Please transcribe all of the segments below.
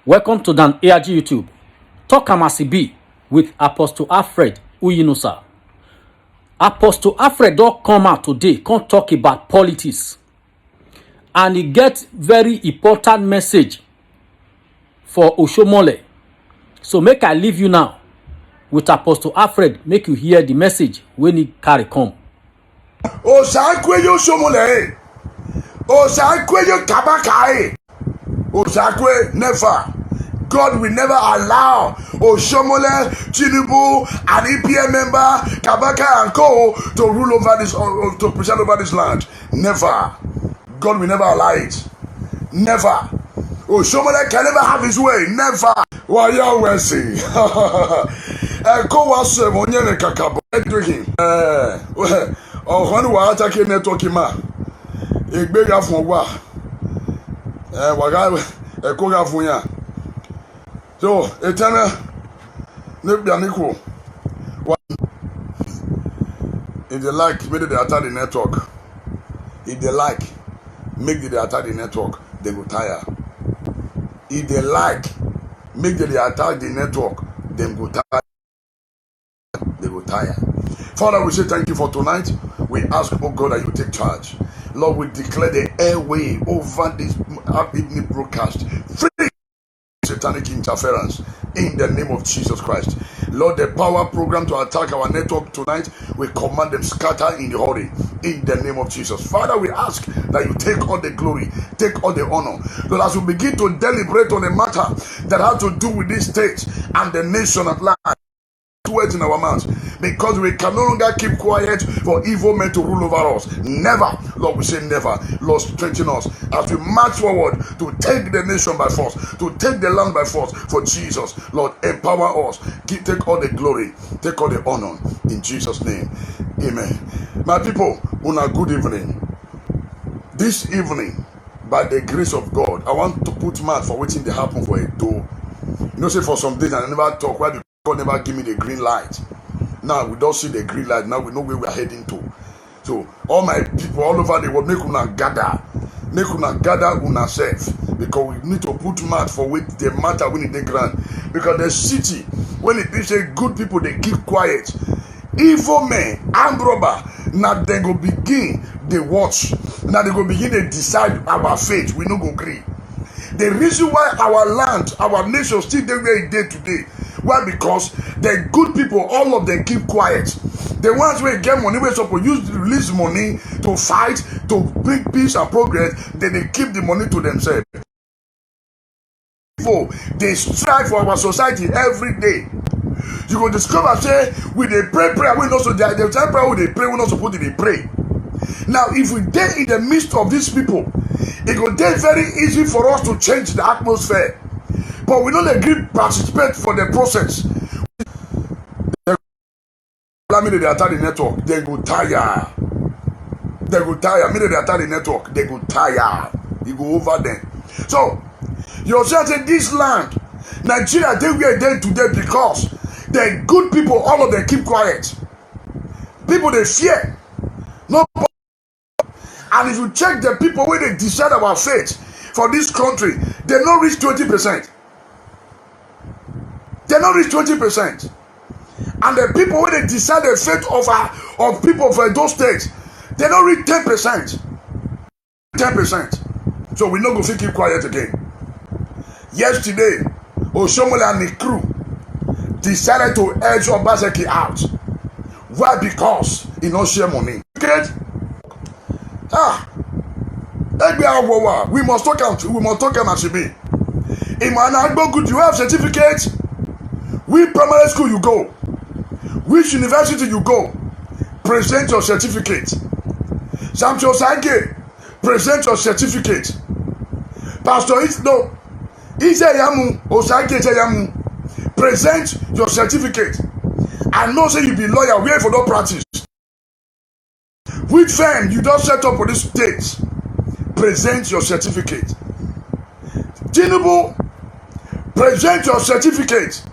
Welcome to Dan ARG YouTube. Talk am as e be with Apostle Alfred Uyinusa. Apostle Alfred don come out today, come talk about politics. And he get very important message for Oshomole. So make I leave you now with Apostle Alfred, make you hear the message when he carry come. Osakwe Oshomole. Osakwe Kabaka. Osakwe never. God will never allow Oshomole, Tinubu, an EPM member, Kabaka and Co. to rule over this, to preside over this land. Never. God will never allow it. Never. Oshomole can never have his way. Never. Why you will see? Co was Monyane Kakabo. Oh, when we are attacking network, a big of one. A Kogafunya. So, Eternal Nebianico. If they like, make the attack the network. If they like, make the attack the network, they go tire. If they like, make the attack the network, they go tire. They go tire. Father, we say thank you for tonight. We ask, oh God, that you take charge. Lord, we declare the airway over this evening broadcast free satanic interference in the name of Jesus Christ. Lord, the power program to attack our network tonight, we command them scatter in the hurry in the name of Jesus. Father, we ask that you take all the glory, take all the honor. Lord, as we begin to deliberate on a matter that has to do with this state and the nation at large, words in our mouths, because we can no longer keep quiet for evil men to rule over us. Never, Lord, we say never. Lord, strengthen us as we march forward to take the nation by force, to take the land by force for Jesus. Lord, empower us. Take all the glory, take all the honor in Jesus' name. Amen. My people, una good evening. This evening, by the grace of God, I want to put mouth for waiting to happen for a door. You know, say for some days I never talk. Why do God never give me the green light? Now we don't see the green light. Now we know where we are heading to. So all my people all over the world, make una gather una self, because we need to put mouth for with the matter when it dey ground. Because the city, when it is good people, they keep quiet. Evil men, armed robber, now they go begin they watch. Now they go begin to decide our fate. We no go agree. The reason why our land, our nation still there where it is today. Why? Because the good people, all of them keep quiet. The ones who get money, we supposed use release money to fight, to bring peace and progress, then they keep the money to themselves. They strive for our society every day. You will discover, say, we they pray, we not so the time prayer we they pray, we not supposed to pray. Now, if we dey in the midst of these people, it will be very easy for us to change the atmosphere. But we don't agree participate for the process. They attack the network, they go tire. They go tire. They attack the network, they go tire. You go over them. So, you're saying this land, Nigeria, they were there today because the good people, all of them keep quiet. People they fear. No. And if you check the people where they decide our fate for this country, they don't reach 20%. They don't reach 20%. And the people where they decide the fate of people for those states, they don't reach 10%. 10%. So we not going to keep quiet again. Yesterday, Oshomole and the crew decided to edge Obaseki out. Why? Because he not share money. Okay? We must talk as it be. Imana good, you have certificate. Which primary school you go? Which university you go? Present your certificate. Samson Sage, present your certificate. Pastor Isno, Isayamu, Osage Isayamu, present your certificate. I know say you be lawyer, where for no practice. Which firm you don't set up for this state? Present your certificate. Tinubu, present your certificate.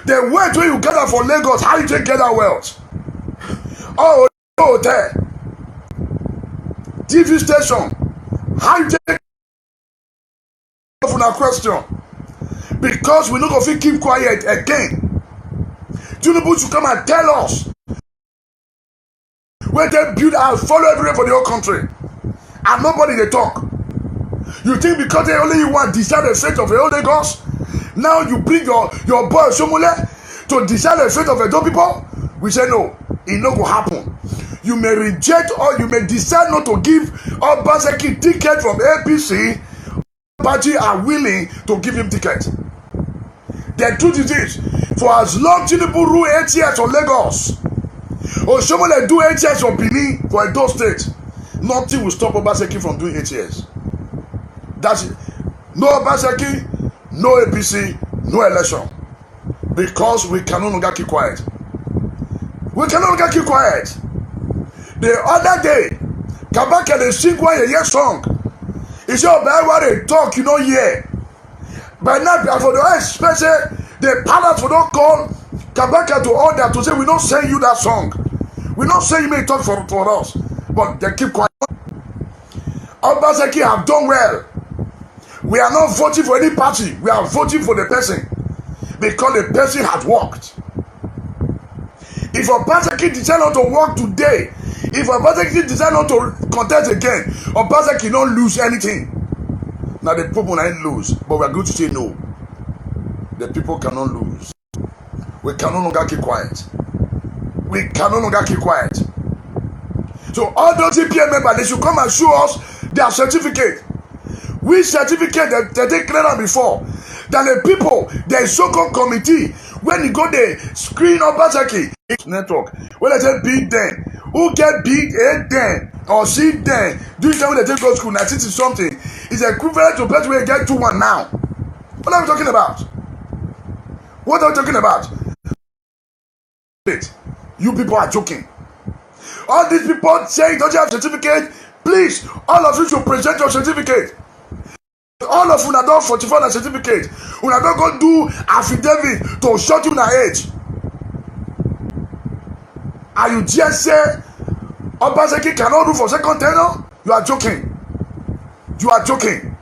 The wealth where you gather for Lagos, how you take gather wealth? Oh, hotel, TV station, how you take? Question. because we not going to keep quiet again. Tinubu should come and tell us where they build house, follow everywhere for the whole country, and nobody they talk. You think because they only want to decide the fate of the old Lagos, now you bring your boy Shomole to decide the fate of the Edo people? We say no, it not go happen. You may reject or you may decide not to give Obaseki ticket from APC. Party are willing to give him ticket. The truth is this: for as long Tinubu rule 8 years on Lagos, or Shomole do 8 years on Benin for Edo State, nothing will stop Obaseki from doing 8 years. That's it. No Obaseki, no APC, no election. Because we can no longer keep quiet. We can no longer keep quiet. The other day, Kabaka they sing one a song. He said, "Oh, what they talk, you know, yeah." But now, for the especially the palace for don't call Kabaka to order to say, "We don't send you that song. We don't say you may talk for us." But they keep quiet. Obaseki have done well. We are not voting for any party. We are voting for the person because the person has worked. If Obaseki decide not to work today, if Obaseki decide not to contest again, Obaseki don't lose anything. Now the people don't lose, but we are going to say no. The people cannot lose. We can no longer keep quiet. We can no longer keep quiet. So all those EPM members, they should come and show us their certificate. Which certificate that they cleared before? Then the people, the so-called committee, when you go there, screen Obaseki network, when they say big then, who get big A then or C then, do you when they take go school 19 something? It's equivalent to person where you get 2-1 now. What are we talking about? What are we talking about? You people are joking. All these people saying don't you have certificate? Please, all of you should present your certificate. All of you don't fortify the certificate. You don't go do affidavit to shut you in the age. Are you just say Obaseki cannot do for second tenure? You are joking. You are joking.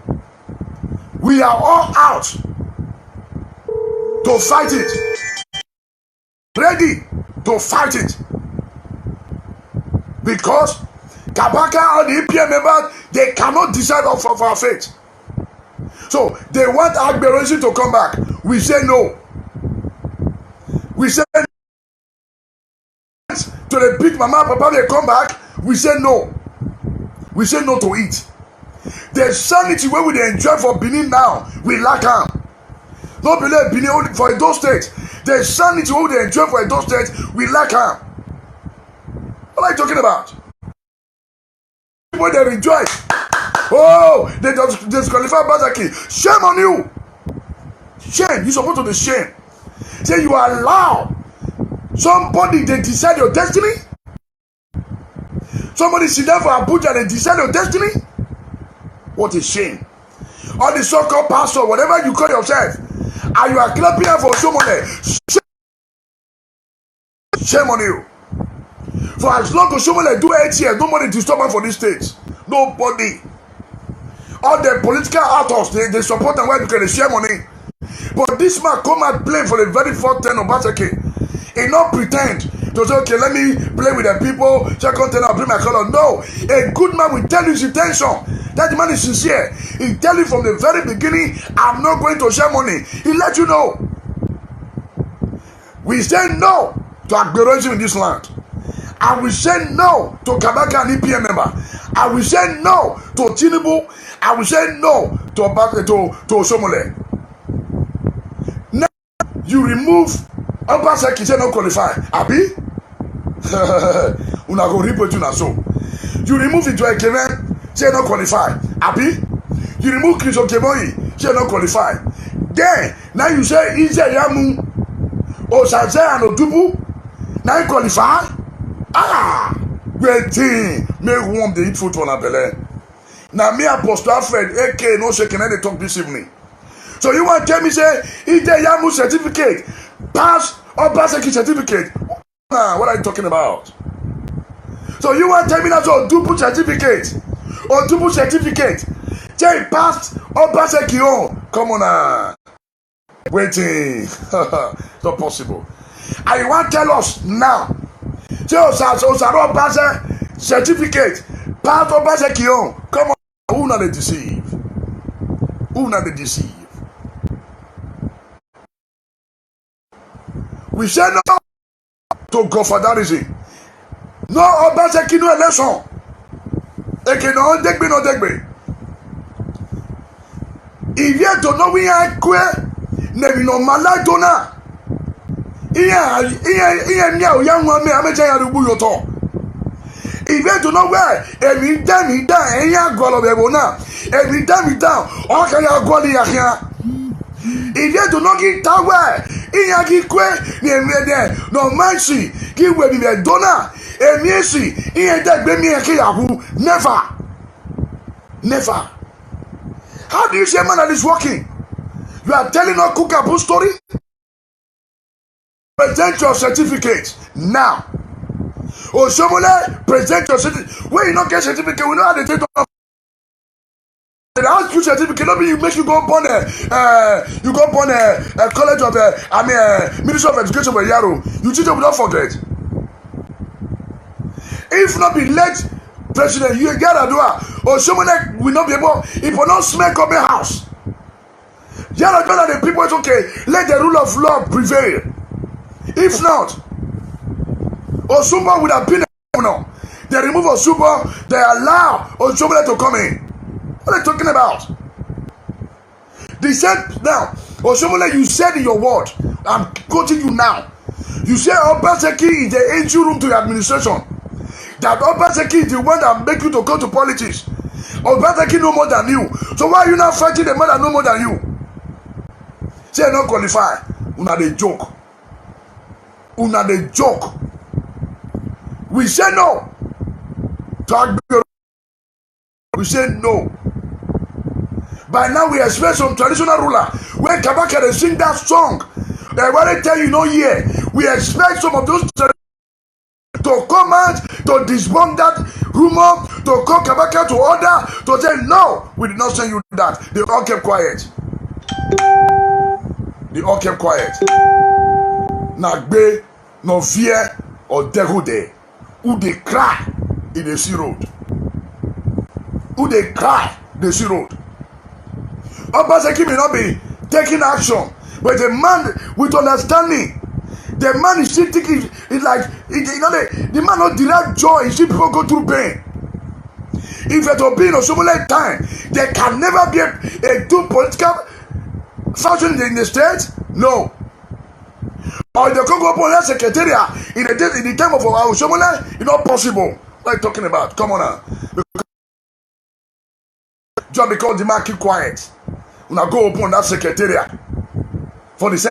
We are all out to fight it. Ready to fight it. Because Kabaka and the EPM members, they cannot decide of our fate. So they want Agberosi to come back. We say no. We say no. To the big mama papa they come back. We say no. We say no to it. The sanity where we enjoy for Benin now, we lack them. Not believe Benin only for Edo State. The sanity where we enjoy for Edo State, we lack them. What are you talking about? People they rejoice. Oh, they just disqualify Obaseki. Shame on you. Shame. You're supposed to be shame. Say you allow somebody they decide your destiny. Somebody sit down for Abuja and they decide your destiny. What a shame. All the so-called pastor, whatever you call yourself, and you are clapping out for someone else. Shame on you. For as long as someone do 8 years, nobody disturb them for this state. Nobody. All the political actors, they support them well because they share money. But this man come and play for the very first turn of Obaseki. He not pretend to say, okay, let me play with the people, second turn, I'll bring my color. No, a good man will tell you his intention. That man is sincere. He tell you from the very beginning, I'm not going to share money. He let you know. We say no to Agberosi in this land. I will say no to Kabaka and EPM member. I will say no to Tinubu. I will say no to Shomole. Now you remove Obaseki say no qualify. Abi? Una go report you na so. You remove it to Ekeme, say no qualify. Abi? You remove Chris Okeboyi, say no qualify. Then now you say Ije Yamu, Osaze and Odubu, now you qualify. Ah, waiting. Make warm the eat food for na belle. Now me Apostle Alfred, AK no shaking they talk this evening. So you want to tell me say Ije Yamu certificate pass Obaseki certificate? What are you talking about? So you want to tell me that's a double certificate or double certificate? Say passed Obaseki on. Come on now. Waiting. Not possible. I want to tell us now. Just as Osaro pass certificate, part of pass Kion. Come on, who not they deceive? Who not they deceive? We say no to go for that reason. No, Obasa Kino election. Eke no degbe no degbe. If you don't know we are queer. Nebi no maladona iya nya o ya nwa me ameja ya rubu yo to if you know where emi da eya golo bebo na emi da o ka ya goli ya kia if you don't know ki tawe iya ki kwe ni emi de no mansi ki we bi be dona emi si iya da gbe mi e ki yahu never. How do you say man that is working? You are telling a cookable story? Present your certificate now. Osomole, present your certificate. When you not get certificate, we know how they take off. They ask you certificate, not you make you go upon a college of Ministry of Education for Yaro. You teach them without forget. If not be late president, you get a door. Osomole will not be able. If we not smack up a house. Yeah, the people is okay. Let the rule of law prevail. If not, Osumba would have been a criminal. They remove Osumba, they allow Osumba to come in. What are they talking about? They said now, Osumba, you said in your word, I'm quoting you now. You said Obaseki is the entry room to the administration. That Obaseki is the one that make you to go to politics. Obaseki no more than you. So why are you not fighting the man that no more than you? Say not qualify. Una the joke. Una the joke. We say no. We say no. By now we expect some traditional ruler. When Kabaka they sing that song, they want to tell you no year. We expect some of those to come out to disband that rumor, to call Kabaka to order, to say no, we did not send you that. They all kept quiet. They all kept quiet. Nagbe, no fear, or dehude. Who they cry in the sea road. Who they cry the sea road. Obaseki may not be taking action, but the man with understanding, the man is still thinking, it's like, the man not derive joy, he see people go through pain. If it will be in a similar time, there can never be a two political function in the state? No. Or the Congo Police Secretariat in the time of our Shomole, it's not possible. What are you talking about? Come on now. Just because the man keep quiet. Now go upon that secretariat. For the same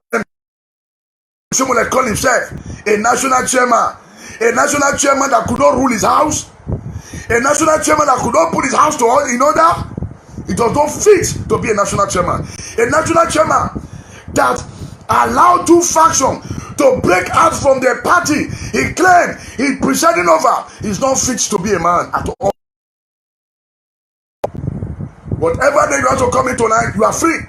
Shomole call himself a national chairman. A national chairman that could not rule his house. A national chairman that could not put his house in order. It does not fit to be a national chairman. A national chairman that allowed two factions to break out from their party. He claimed he's presiding over. He's not fit to be a man at all. Whatever day you want to come in tonight, you are free.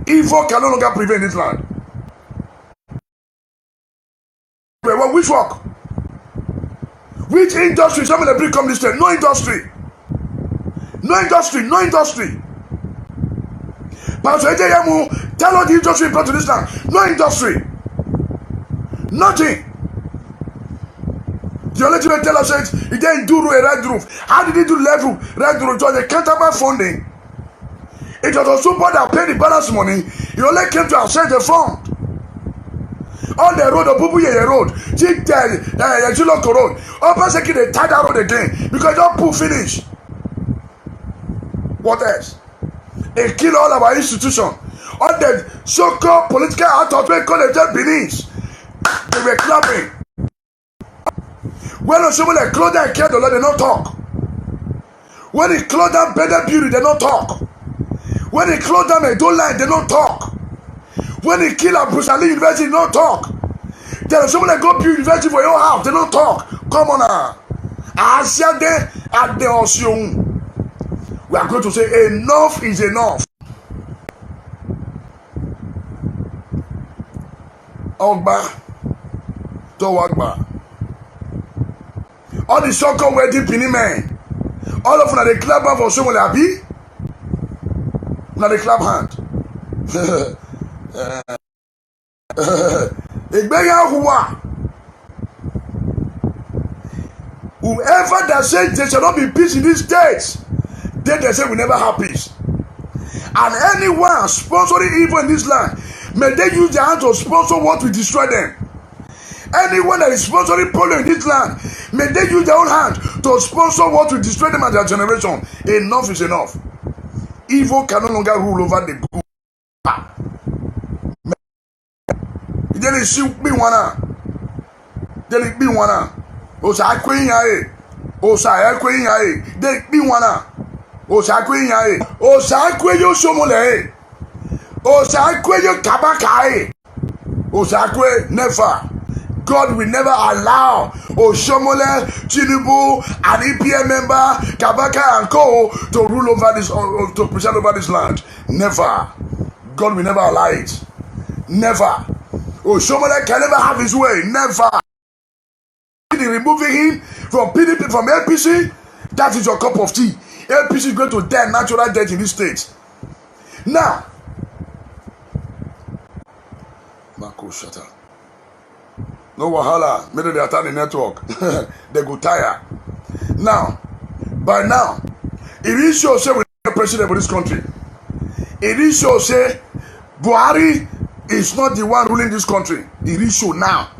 Evil can no longer prevail in this land. Well, which work? Which industry? Some of the big companies say no industry. No industry, no industry. Pastor Ejeyemu, tell all the industry brought to this land. No industry. Nothing. The only thing they tell us is he didn't do a red roof. How did he do level red roof? It was a counterpart funding. It was also somebody that paid the balance money. He only came to access the fund. On the road, the Bubuye road, Chiloko road. Obaseki they tied that road again because don't pull finish. What else? They kill all of our institution. All the so-called political authors we call them Benin's. They were clapping. When someone close down care the Lord, they don't talk. When they close down better beauty, they don't talk. When they close down a don't line, they don't talk. When they kill a Bruce Ali University, they don't talk. There is someone that go build university for your house, they don't talk. Come on now. I said there at the ocean. We are going to say enough is enough. Ogba to Wagba. All the so-called wedding pinning men, all of them are the clap hand for someone happy. Now the clap hand. Whoever that says there shall not be peace in these days, they say we never have peace. And anyone sponsoring evil in this land, may they use their hand to sponsor what will destroy them. Anyone that is sponsoring polio in this land, may they use their own hand to sponsor what will destroy them and their generation. Enough is enough. Evil can no longer rule over the good. Then it should be one. Then it be one. Osa queen yae. Osa queen yae. Then it be one. Osa queen yae. Osa queen yo somole. Osa queen yo kabakae. Osa queen never. God will never allow Oshomole, Tinubu, an EPA member, Kabaka and Co. to rule over this, to preside over this land. Never. God will never allow it. Never. Oshomole can never have his way. Never. Removing him from PDP, from APC, that is your cup of tea. APC is going to die natural death in this state. Now, Marco, shut up. No wahala, maybe they attack the network. They go tire. Now, by now, it is sure say we the president of this country. It is sure say Buhari is not the one ruling this country. It is sure now.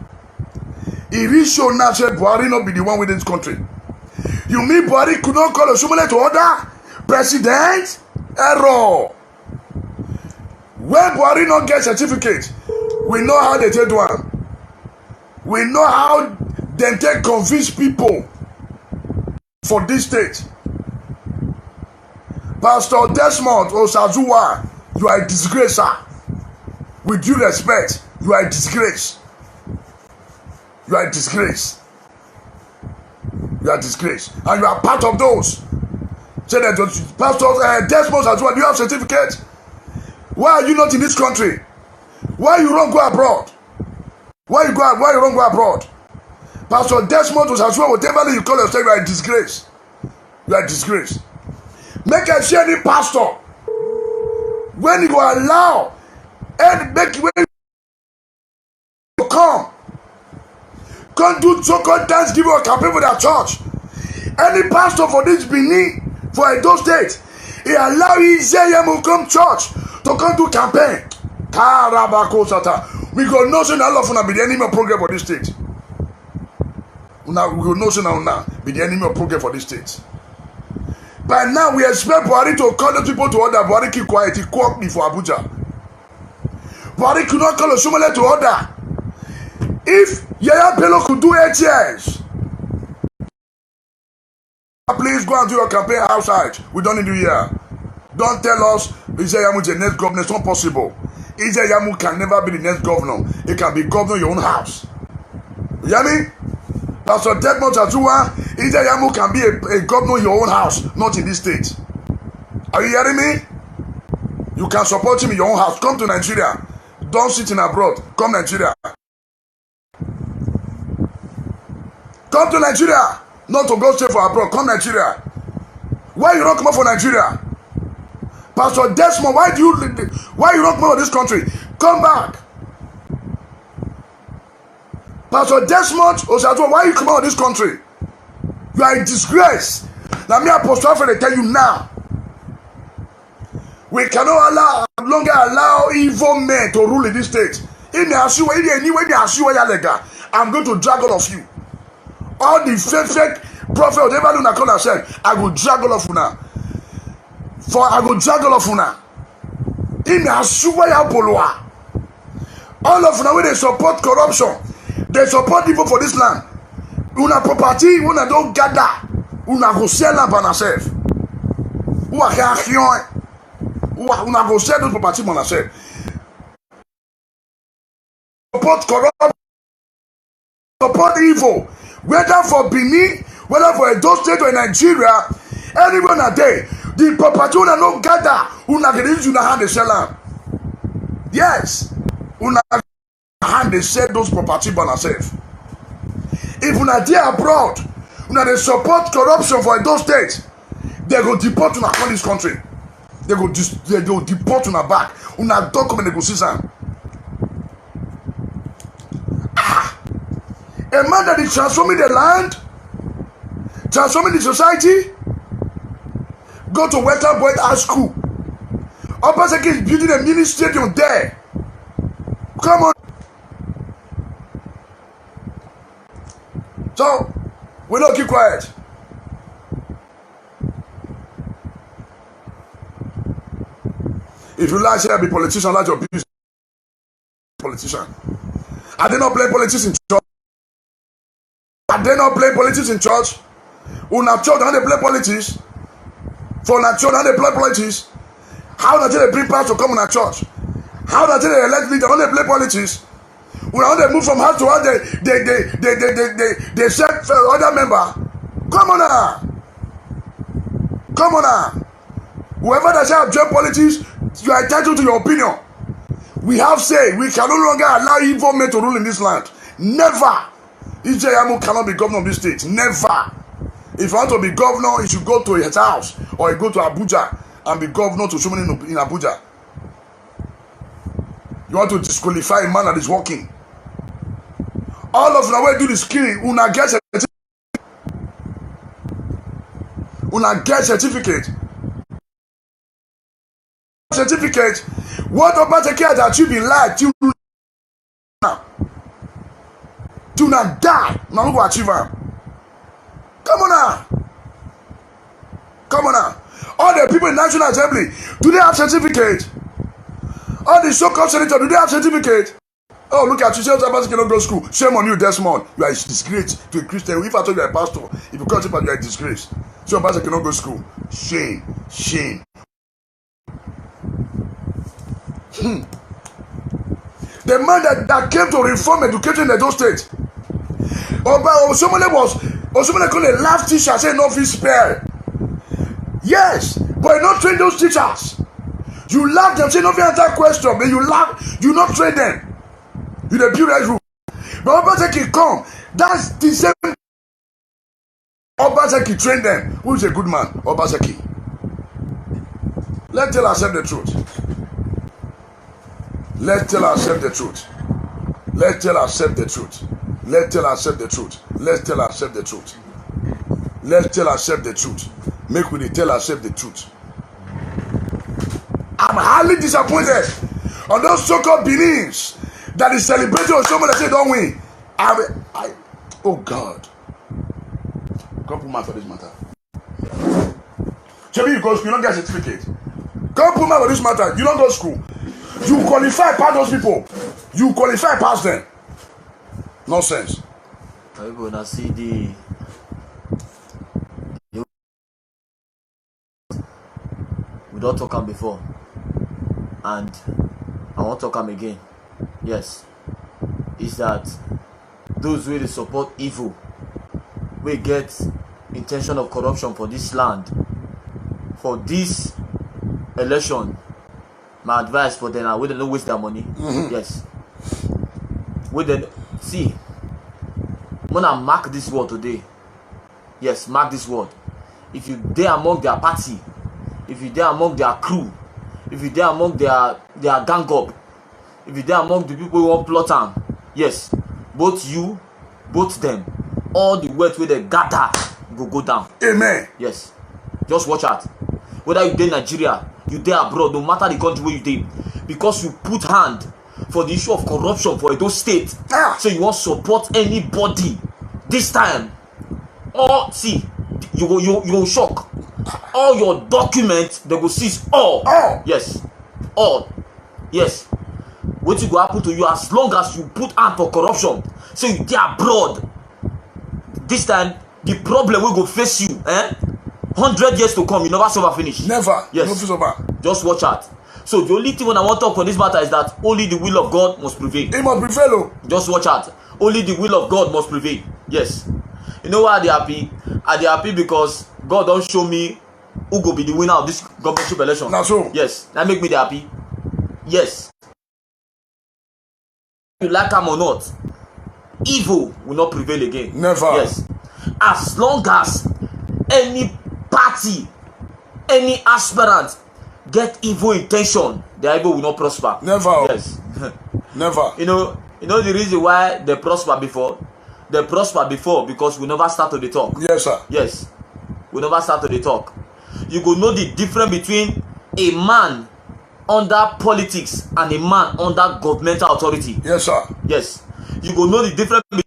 It is sure now say Buhari not be the one with this country. You mean Buhari could not call Osumole to order? President? Error. When Buhari not get certificate, we know how they take one. We know how they take convince people for this state. Pastor Desmond Osazuwa, you are a disgrace, sir. With due respect, you are a disgrace. You are a disgrace. You are a disgrace. And you are part of those. Say that Pastor Desmond Osazuwa, do you have certificate? Why are you not in this country? Why you don't go abroad? Why you don't go abroad? Pastor Desmond Osazuwa, whatever you call yourself, you are a disgrace. You are a disgrace. Make a share any pastor. When you allow and make when you come do so-called Thanksgiving or campaign for their church. Any pastor for this Benin, for Edo State, he allow Izeyemu come church to come do campaign. We go know say all of una be the enemy of progress for this state. Now we go know say now be the enemy of progress for this state. By now we expect Buhari to call the people to order. Buhari keep quiet. He called me for Abuja. Buhari could not call Osumole to order. If Yaya Bello could do 8 years, please go and do your campaign outside. We don't need you here. Don't tell us Izeyemu is the next governor. It's not possible. Izeyemu can never be the next governor. He can be governor in your own house. You hear me? Pastor Desmond Osazuwa, Izeyemu can be a governor in your own house, not in this state. Are you hearing me? You can support him in your own house. Come to Nigeria. Don't sit in abroad. Come Nigeria. Come to Nigeria. Not to go stay for abroad. Come Nigeria. Why you don't come out for Nigeria? Pastor Desmond, why you don't come out of this country? Come back. Pastor Desmond Osazuwa, why you come out of this country? You are a disgrace. Now me Apostle Alfred tell you now. We cannot longer allow evil men to rule in this state. I'm going to drag all of you. All the fake prophet, whatever you call yourself, I will drag all of you now. I will drag all of you now. All of you now, when they support corruption, they support evil for this land. Una property, una don't gather, una go sell land by yourself. Una go sell those property by yourself. Support corruption, support evil, whether for Benin, whether for Edo State or Nigeria, anyone a day, The property una no gather, una get use una hand dey sell am. Yes, una hand dey sell those property by yourself. If una dey abroad, una dey support corruption for those states, they go deport una from this country. They go deport una back. Una document they go see am. A man that is transforming the land, transforming the society, go to Western Boys High School. Obaseki is building a mini stadium there. Come on. So, we don't keep quiet. If you like to be politician, like your business politician. I did not play politics in church. I did not play politics in church. Una church, how they play politics. For una church, how they play politics. How they bring pastor to come on a church. How they elect leader, how they play politics. When they move from house to house, they set other member. Come on now. Come on now. Whoever that shall join politics, you are entitled to your opinion. We have said we can no longer allow evil men to rule in this land. Never. Ijeyamu cannot be governor of this state. Never. If you want to be governor, you should go to his house or you go to Abuja and be governor to someone in Abuja. You want to disqualify a man that is working. All of una wey do the skill, una get certificate. What Obaseki has achieved in life till now. Do not die. Now we go achieve am. Come on now. Come on now. All the people in National Assembly, do they have certificate? All the so-called senators, do they have certificate? Oh, look at you, say Obaseki cannot go to school. Shame on you, Desmond. You are a disgrace to a Christian. If I told you are a pastor, if you call you are a disgrace. So Obaseki cannot go to school. Shame. Shame. The man that came to reform education in those states. Somebody called a laugh teacher, say no fit spell. Yes, but you not train those teachers. You laugh them, say no fit answer question, but you laugh, you not train them. You the build that rule. But Obaseki come, that's the same. Obaseki train them. Who is a good man? Obaseki. Let's tell ourselves the truth. Let's tell ourselves the truth. Let's tell ourselves the truth. Let's tell ourselves the truth. Let's tell ourselves the truth. Let's tell ourselves the truth. Make we tell ourselves the truth. I'm highly disappointed on those so-called Benins that is celebrating on someone that say don't win. Oh God. Come put man for this matter. Maybe you go school, you don't get a certificate. Come put man for this matter. You don't go to school. You qualify past those people. You qualify past them. Nonsense. People now see the we don't talk am before, and I won't talk am again. Yes, is that those who support evil, we get intention of corruption for this land, for this election. My advice for them, we don't waste their money. Yes, we then see. I'm gonna mark this word today. Yes, mark this word. If you dare among their party, if you dare among their crew, if you dare among their gang up, if you dare among the people who want plot am, yes, both you, both them, all the wealth where they gather go down. Amen. Yes, just watch out. Whether you dey Nigeria, you dey abroad, no matter the country where you dey, because you put hand for the issue of corruption for those states. So you want support anybody this time, or see, you will shock. All your documents they go seize all. Yes, all. Yes, what you go happen to you as long as you put hand for corruption. So you dey abroad, this time the problem will go face you 100 years to come, you never solve finish. Never. Yes. Just watch out. So the only thing when I want to talk on this matter is that only the will of God must prevail. It must prevail. Just watch out. Only the will of God must prevail. Yes. You know why they happy? Are they happy because God don't show me who go be the winner of this governorship election. Na so. Yes, that make me dey happy. Yes. You like am or not, evil will not prevail again. Never. Yes. As long as any party, any aspirant get evil intention, the evil will not prosper. Never. Yes. Never. You know the reason why they prosper before? They prosper before because we never start to the talk. Yes, sir. Yes. We never start to the talk. You go know the difference between a man under politics and a man under governmental authority. Yes, sir. Yes. You go know the difference between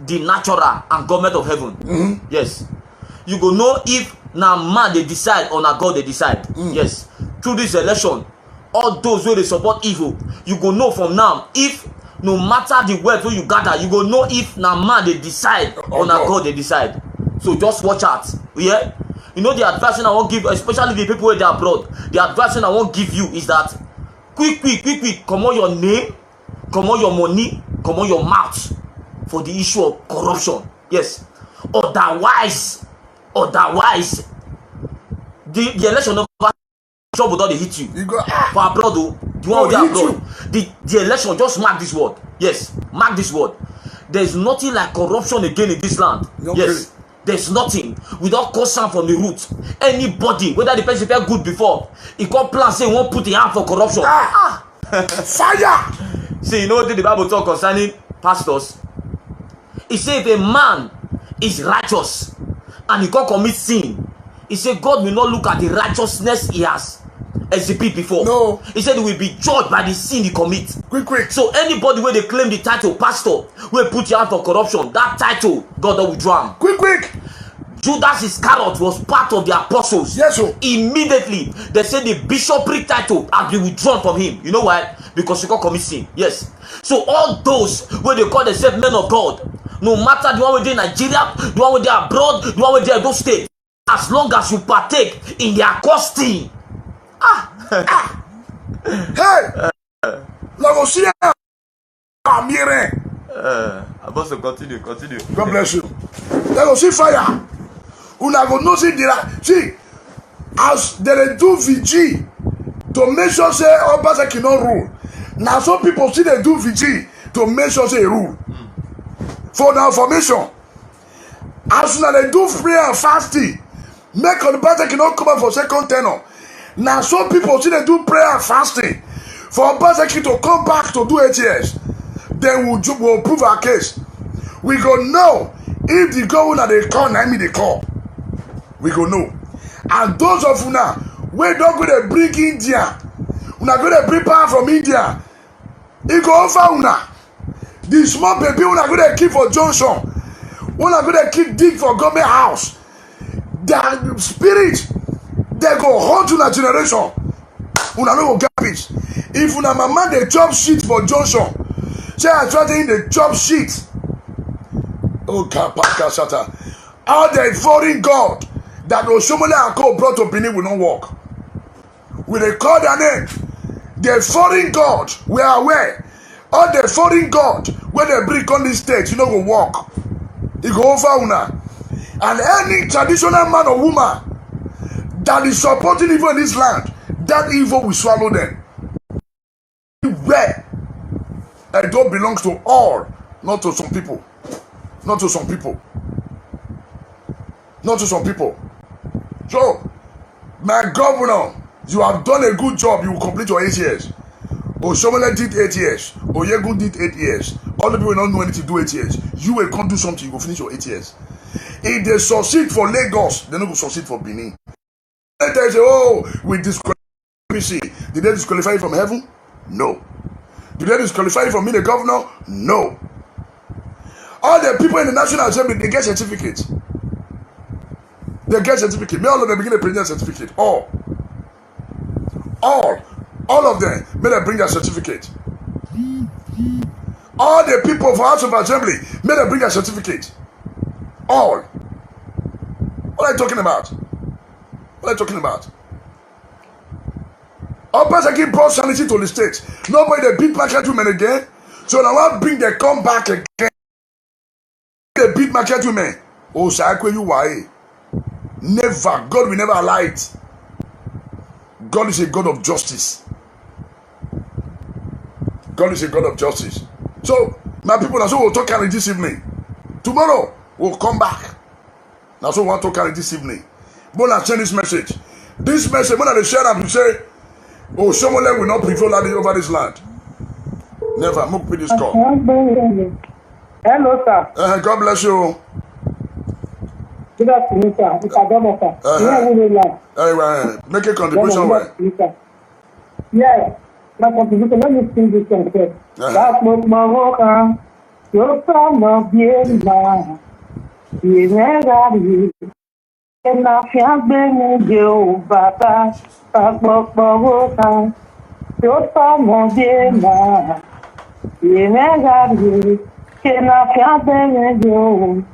the natural and government of heaven. Mm-hmm. Yes. You go know if na man they decide or na God they decide. Yes. Through this election, all those wey dey support evil, you go know from now if no matter the wealth wey you gather, you go know if na man dey decide or na God dey decide. So just watch out. Yeah. You know the advice I wan give, especially the people wey dey abroad. The advice I wan give you is that quick, comot your name, comot your money, comot your mouth for the issue of corruption. Yes. Otherwise, the election never trouble don dey hit you. You go For abroad though, the one wey dey abroad, the election, just mark this word. Yes, mark this word. There's nothing like corruption again in this land. No, yes. really. There's nothing. We don't cause am from the root. Anybody, whether the person felt good before, he come plan say he won't put the hand for corruption. Fire! See, you know what the Bible talk concerning pastors? He say if a man is righteous and he can't commit sin, he say God will not look at the righteousness he has exhibit before. No. He said he will be judged by the sin he commit. Quick. So anybody where they claim the title pastor, will put your hand for corruption, that title God will withdraw him. Quick. Judas Iscariot was part of the apostles. Yes, sir. Immediately, they said the bishopric title has been withdrawn from him. You know why? Because he can't commit sin. Yes. So all those where they call themselves men of God, no matter the one within Nigeria, the one within abroad, the one within Edo State, as long as you partake in their costing. Hey! Lagosia! Amire! I must continue. God bless you. Let us see fire. Una go know see see as they do VG to make sure say Obaseki no rule. Now some people see they do VG to make sure say rule. For the information, as soon as they do prayer and fasting, make Obaseki no come out for second tenor. Now some people see they do prayer and fasting for Obaseki to come back to do 8 years. Then we'll prove our case. We go know if the governor they call, na me they call. We go know. And those of una we don't go to bring India, una go to bring power from India. It go over una. The small baby una go to keep for Johnson. Una go to keep dig for government house. The spirit they go hold una generation. Una no go get peace. If una mama they chop shit for Johnson, say I try to in the chop shit. Oh, Kapakasata. All the foreign God that Oshomole and Co brought to Benin will not work. Will they call their name? The foreign God, we are aware. All the foreign God, when they bring on this state, you know, go walk. It go over una. And any traditional man or woman that is supporting evil in this land, that evil will swallow them. Where? It don't belongs to all, not to some people. Not to some people. Not to some people. So, my governor, you have done a good job. You will complete your 8 years. Oshomole did 8 years. Oyegu did 8 years. All the people will not know anything to do 8 years. You will come do something, you will finish your 8 years. If they succeed for Lagos, they don't succeed for Benin. They say, oh, we disqualify. Did they disqualify you from heaven? No. Did they disqualify you from being a governor? No. All the people in the National Assembly, they get certificates. They get certificate. May all of them begin to bring their certificate. All of them, may they bring their certificate. All the people for House of Assembly, may they bring their certificate. All. What are you talking about? What are you talking about? Obaseki brought sanity to the state. Nobody they beat market women again. So now I bring the come back again. They beat market women. Oh, Sakwe, you why? Never. God will never allow it. God is a God of justice. God is a God of justice. So, my people, that's what we'll talk about this evening. Tomorrow, we'll come back. That's what we'll talk about this evening. When I send this message, when I share that, we say, oh, someone will not prevail over this land. Never. Move with this call. Hello, sir. God bless you. Good afternoon, sir. It's Adamo, sir. Make a contribution. Yes. My contribution, let me sing this song first. That's what my work on. You're from a bien man. You never leave. And I can't bring you, Papa. That's what my work on. You're from a bien man. You never leave. And I can't bring you.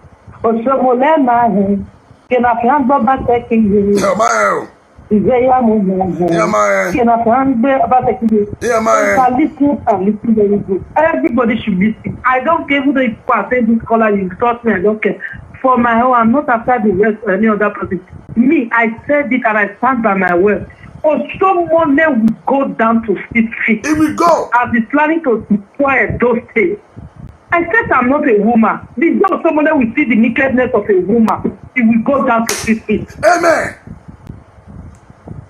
Oh, so will let my hand. Can I can't go back taking you? Yeah, man. Yeah, man. Can I can't go back taking you? Yeah, man. Listen very good. Everybody should listen. I don't care who the say this color you trust me, I don't care. For my own, I'm not after the rest or any other person. Me, I said it and I stand by my word. Or someone will go down to 6 feet. Here we go. As he's planning to destroy those states. I said I'm not a woman. The day someone will see the nakedness of a woman, he will go down to 6 feet. Amen.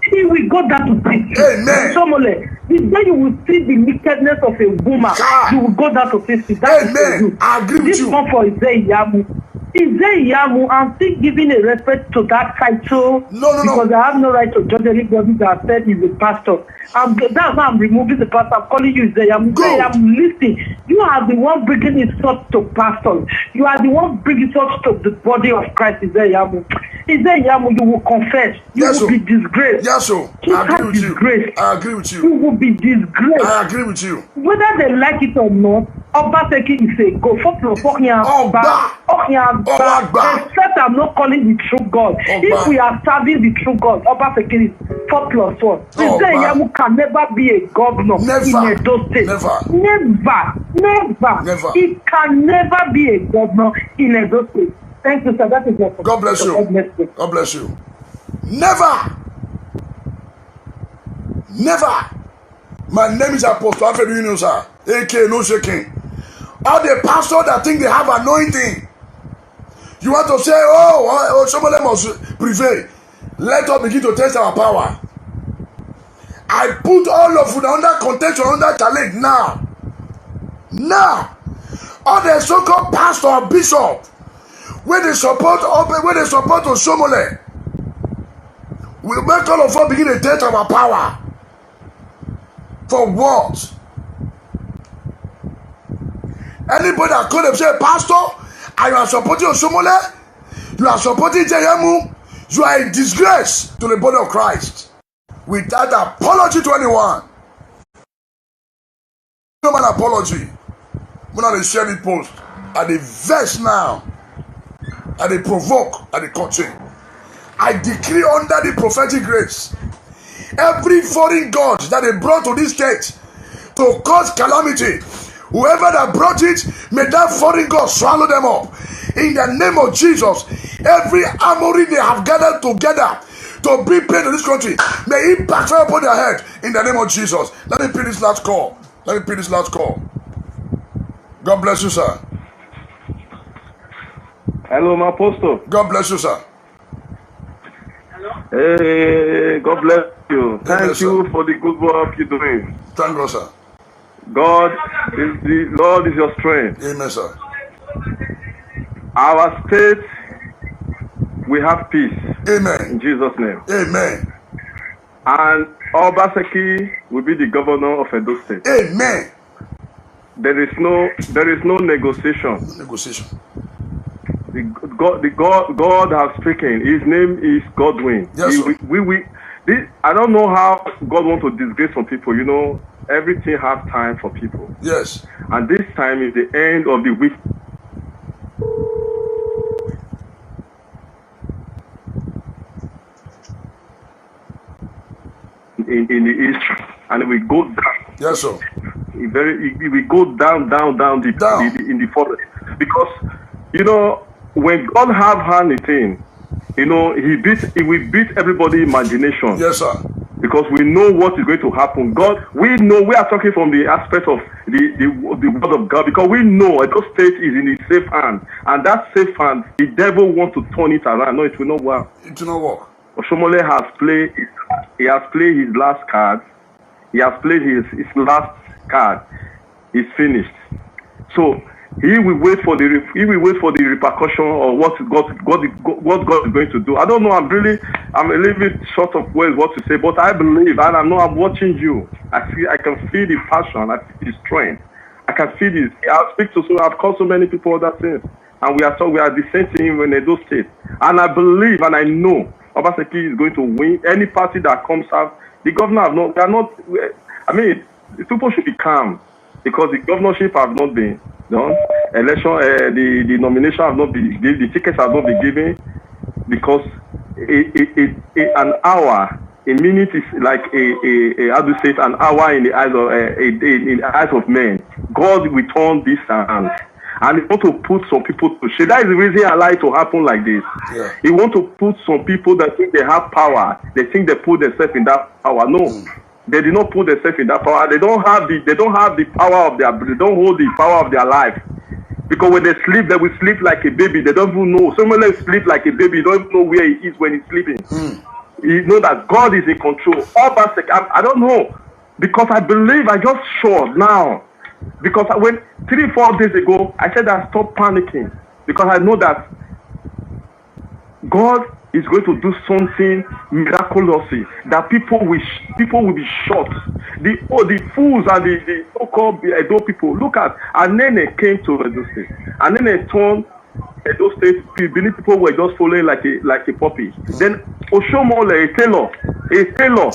He will go down to 6 feet. Amen. Someone, the day you will see the nakedness of a woman, you will go down to 6 feet. That Amen. I agree with you. This one for Izeyamu. Izeyamu, I'm still giving a respect to that title. No. Because I have no right to judge anybody that said he's a pastor. That's why I'm removing the pastor. I'm calling you Izeyamu. Izeyamu, listen. You are the one bringing insult to pastors. You are the one bringing insult to the body of Christ, Izeyamu. Izeyamu, you will confess. You will be disgraced. Yes, sir. I agree with you. I agree with you. You will be disgraced. I agree with you. Whether they like it or not, Obaseki is a go. Except I'm not calling the true God. If we are serving the true God, Obaseki is 4+1. Izeyamu can never be a governor in Edo State. Never. He can never be a governor in Edo State. Thank you, sir. That is your God bless you. God bless you. Never. My name is Apostle Alfred Uyinusa, aka No Shaking. All the pastors that think they have anointing, you want to say, oh, somebody must prevail. Let us begin to test our power. I put all of you under contention, under challenge now. All the so-called pastor or bishop, when they support Osomole, we make all of us begin to test our power. For what? Anybody that call themselves pastor and you are supporting Osomole, you are supporting Izeyamu, you are a disgrace to the body of Christ. Without apology to anyone. No man apology. When I share the post, at the verse now, at the provoke, at the coaching, I decree under the prophetic grace, every foreign god that they brought to this state to cause calamity, whoever that brought it, may that foreign god swallow them up. In the name of Jesus, every armory they have gathered together to bring pain to this country, may it backfire upon their head in the name of Jesus. Let me pay this last call. God bless you, sir. Hello, my apostle. God bless you, sir. Hey, God bless you. Thank you sir. for the good work you're doing. Thank God, sir. God is your strength. Amen, sir. Our state, we have peace. Amen. In Jesus' name. Amen. And Obaseki will be the governor of Edo State. Amen. There is no negotiation. God has spoken. His name is Godwin. Yes, sir. I don't know how God wants to disgrace some people. You know, everything has time for people. Yes. And this time is the end of the week. In the history, and we go down. Yes, sir. We go down deep in the forest, because you know when God have anything you know, he will beat everybody's imagination. Yes, sir. Because we know what is going to happen. God, we know, we are talking from the aspect of the word of God, because we know Edo State is in his safe hand, and that safe hand, the devil wants to turn it around. No, it will not work. It will not work. Oshomole has played his last card. He has played his last card. He's finished. So he will wait for the repercussion or what God is going to do. I don't know. I'm a little bit short of words what to say, but I believe, and I know I'm watching you. I can feel the passion. I feel the strength. I can feel this. I've called so many people other things, and we are the same thing in Edo State. And I believe and I know Obaseki is going to win. Any party that comes out, the governor I mean, people should be calm, because the governorship have not been done. Election, the nomination have not been given. The tickets have not been given, because an hour, a minute is like how do you say it, an hour in the eyes of in the eyes of men. God will turn this around, and He want to put some people to shame. That is the reason I like to happen like this. Yeah. He want to put some people that think they have power. They think they put themselves in that power. No. They did not put themselves in that power. They don't have the power of their. They don't hold the power of their life. Because when they sleep, they will sleep like a baby. They don't even know. Someone else sleep like a baby. You don't even know where he is when he's sleeping. You know that God is in control. I don't know, because I believe I just sure now. Because when 3-4 days ago, I said I stopped panicking, because I know that God is going to do something miraculously, that people will be shocked. The fools and the so-called Edo people. Look at Anene came to Edo State. Anene turned Edo State. Benin people were just following like a puppy. Then Oshomole, a tailor,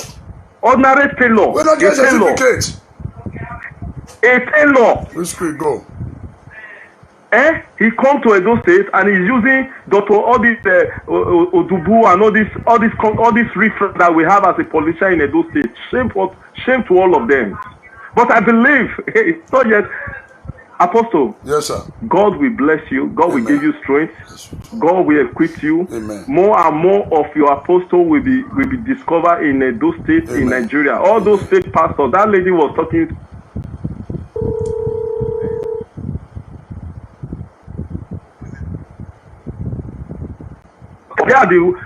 ordinary tailor, We don't get certificate. a tailor. Which could go? He come to Edo State and he's using all this Odubu and all this reference that we have as a politician in Edo State. Shame to all of them. But I believe it's not yet. Apostle, Yes, sir. God will bless you. God will give you strength. God will equip you. Amen. More and more of your apostle will be discovered in Edo State, in Nigeria. All those state pastors. That lady was talking.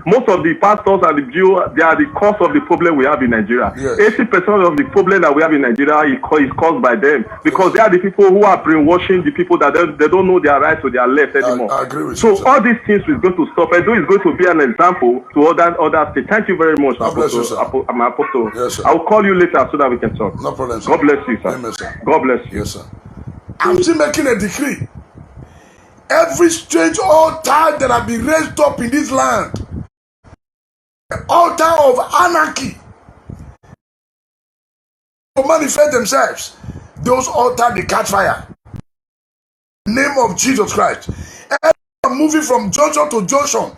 Most of the pastors and the Jews, they are the cause of the problem we have in Nigeria. Yes. 80% of the problem that we have in Nigeria is caused by them, because they are the people who are brainwashing the people that they don't know their right to their left anymore. I agree with you. So all these things is going to stop. Edo is going to be an example to other states. Thank you very much, God bless you, sir. my apostle. Yes, sir. I will call you later so that we can talk. No problem, sir. God bless you, sir. Amen, sir. God bless you. Yes, sir. I'm still making a decree. Every strange altar that have been raised up in this land, altar of anarchy, to manifest themselves, those altars they catch fire. Name of Jesus Christ. Everyone moving from junction to junction,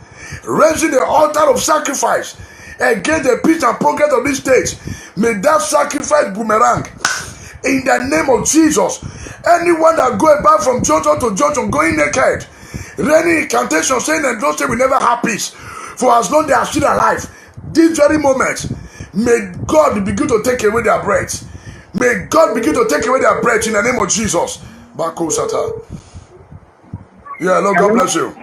raising the altar of sacrifice against the peace and progress of this state. May that sacrifice boomerang in the name of Jesus. Anyone that go about from junction to junction, going naked, raining incantation, saying that those things will never have peace, for as long as they are still alive, this very moment, may God begin to take away their breath. May God begin to take away their breath in the name of Jesus. Bako Sata. Yeah, Lord, God bless you.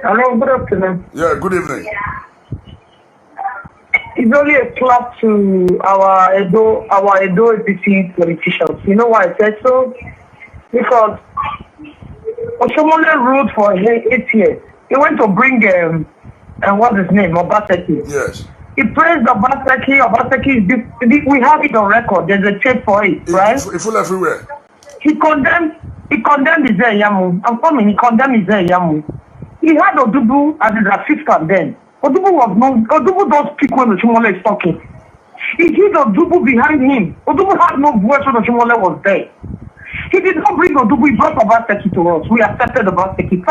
Hello, good afternoon. Yeah, good evening. It's only a clap to our Edo APC politicians. You know why I said so? Because Oshomole ruled for 8 years. He went to bring what's his name, Obaseki. Yes. He praised Obaseki. We have it on record. There's a tape for it, right? It's full everywhere. He condemned Ize-Iyamu. I'm coming. He condemned Ize-Iyamu. He had Odubu as his assistant then. Odubu don't speak when Oshomole is talking. He hid Odubu behind him. Odubu had no voice when Oshomole was there. He did not bring Odubu. He brought Obaseki to us. We accepted Obaseki.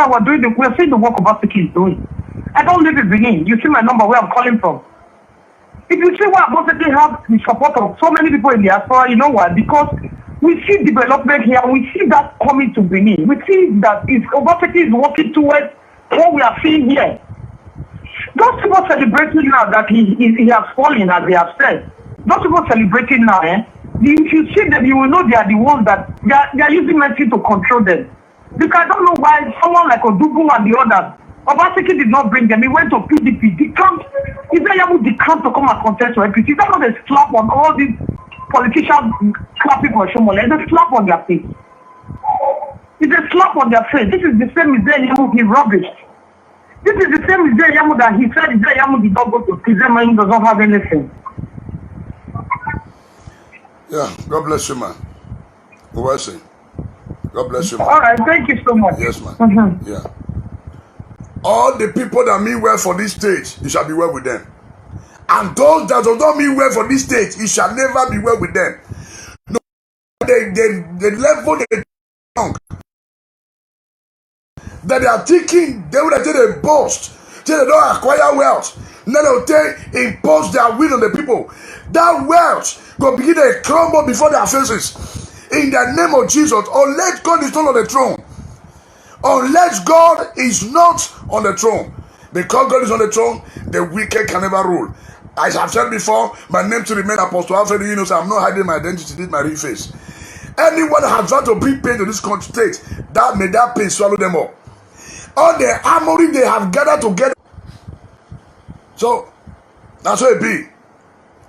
We're seeing the work Obaseki is doing. I don't live in Benin. You see my number where I'm calling from. If you see why Obaseki have the support of so many people in the diaspora, you know why? Because we see development here. We see that coming to Benin. We see that Obaseki is working towards what we are seeing here. Those people celebrating now that he has fallen, as they have said. Those people celebrating now, if you see them, you will know they are the ones that they are using mercy to control them. Because I don't know why someone like Odugu and the others, Obaseki did not bring them. He went to PDP. Is there Yamu decamp to come and contest for APC? Is that not a slap on all these politicians clapping for Shomole? It's a slap on their face. It's a slap on their face. This is the same Isaiah Yamu he rubbished. This is the same Isaiah Yamu that he said Isaiah Yamu did not go to prison when he does not have anything. Yeah, God bless you, man. God bless you, man. All right, thank you so much. Yes, man. Yeah. All the people that mean well for this stage, it shall be well with them. And those that do not mean well for this stage, it shall never be well with them. No, the level they wrong. That they are thinking, they will take a boast, till they don't acquire wealth. Then they'll impose their will on the people. That wealth will begin to crumble before their faces. In the name of Jesus, unless God is not on the throne. Unless God is not on the throne. Because God is on the throne, the wicked can never rule. As I've said before, my name to remain Apostle Alfred. You know, so I'm not hiding my identity, this is my real face. Anyone that has tried to bring pain to this state, that may that pain swallow them up. All the armory they have gathered together. So, that's what it be.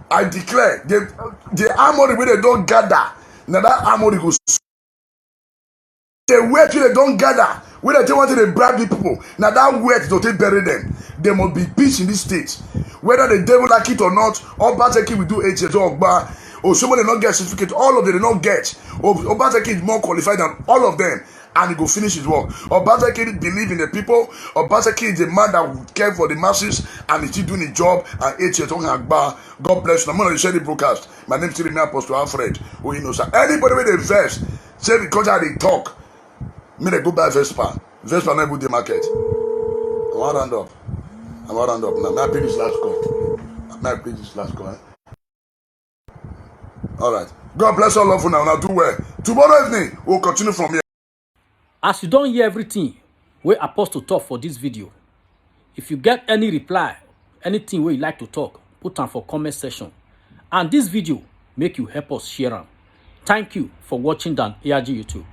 I declare, the armory where they don't gather, now that armory goes. The weight they don't gather, where they want to bribe the people, now that weight don't bury them. There must be peace in this state. Whether the devil like it or not, all Bateki will do 8 years or somebody not get certificate, all of them they not get. Obateki is more qualified than all of them, and he go finish his work. Obateki believe in the people. Obateki is a man that will care for the masses, and he's still doing his job. And 8 years talking about God bless you. I'm going to share the broadcast. My name is still Apostle Alfred. Who you know, sir. Anybody with a verse, say because I they talk, me they go buy Vespa. Vespa not good the market. I want to round up. Now, may I pay this last call? All right. God bless all of you now. Now do well. Tomorrow evening, we'll continue from here. As you don't hear everything wey Apostle talk for this video, if you get any reply, anything wey you like to talk, put am for comment section. And this video make you help us share am. Thank you for watching Dan ARG YouTube.